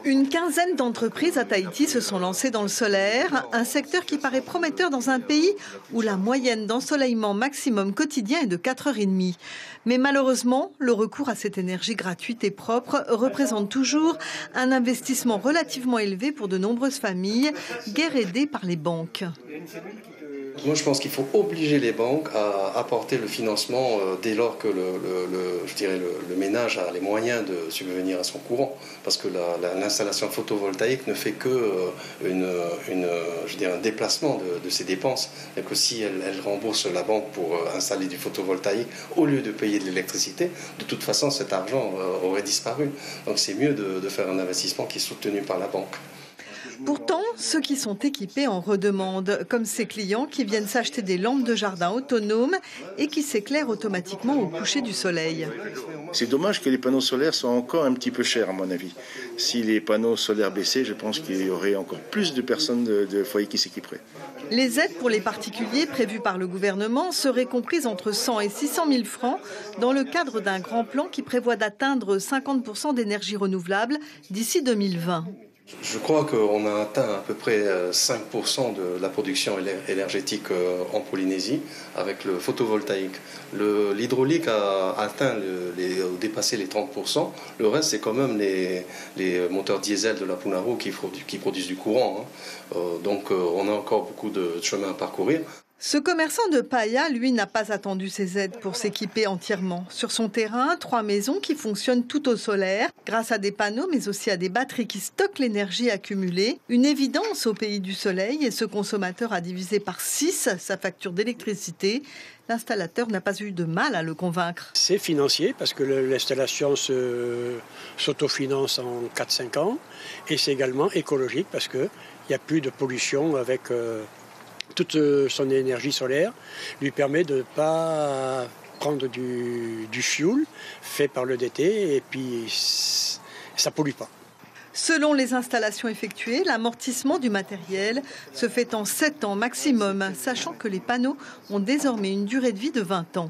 Une quinzaine d'entreprises à Tahiti se sont lancées dans le solaire, un secteur qui paraît prometteur dans un pays où la moyenne d'ensoleillement maximum quotidien est de 4h30. Mais malheureusement, le recours à cette énergie gratuite et propre représente toujours un investissement relativement élevé pour de nombreuses familles, guère aidées par les banques. Moi, je pense qu'il faut obliger les banques à apporter le financement dès lors que le ménage a les moyens de subvenir à son courant. Parce que l'installation photovoltaïque ne fait que un déplacement de ses dépenses. Et que si elle rembourse la banque pour installer du photovoltaïque au lieu de payer de l'électricité, de toute façon, cet argent aurait disparu. Donc c'est mieux de faire un investissement qui est soutenu par la banque. Pourtant, ceux qui sont équipés en redemandent, comme ces clients qui viennent s'acheter des lampes de jardin autonomes et qui s'éclairent automatiquement au coucher du soleil. C'est dommage que les panneaux solaires soient encore un petit peu chers, à mon avis. Si les panneaux solaires baissaient, je pense qu'il y aurait encore plus de personnes de foyers qui s'équiperaient. Les aides pour les particuliers prévues par le gouvernement seraient comprises entre 100 et 600 000 francs dans le cadre d'un grand plan qui prévoit d'atteindre 50% d'énergie renouvelable d'ici 2020. Je crois qu'on a atteint à peu près 5% de la production énergétique en Polynésie avec le photovoltaïque. L'hydraulique a dépassé les 30%. Le reste, c'est quand même les moteurs diesel de la Punarou qui produisent du courant. Donc on a encore beaucoup de chemin à parcourir. Ce commerçant de Paia, lui, n'a pas attendu ces aides pour s'équiper entièrement. Sur son terrain, 3 maisons qui fonctionnent tout au solaire, grâce à des panneaux, mais aussi à des batteries qui stockent l'énergie accumulée. Une évidence au pays du soleil, et ce consommateur a divisé par 6 sa facture d'électricité. L'installateur n'a pas eu de mal à le convaincre. C'est financier parce que l'installation s'autofinance en 4-5 ans. Et c'est également écologique parce qu'il n'y a plus de pollution avec... toute son énergie solaire lui permet de ne pas prendre du fioul fait par le DT et puis ça ne pollue pas. Selon les installations effectuées, l'amortissement du matériel se fait en 7 ans maximum, sachant que les panneaux ont désormais une durée de vie de 20 ans.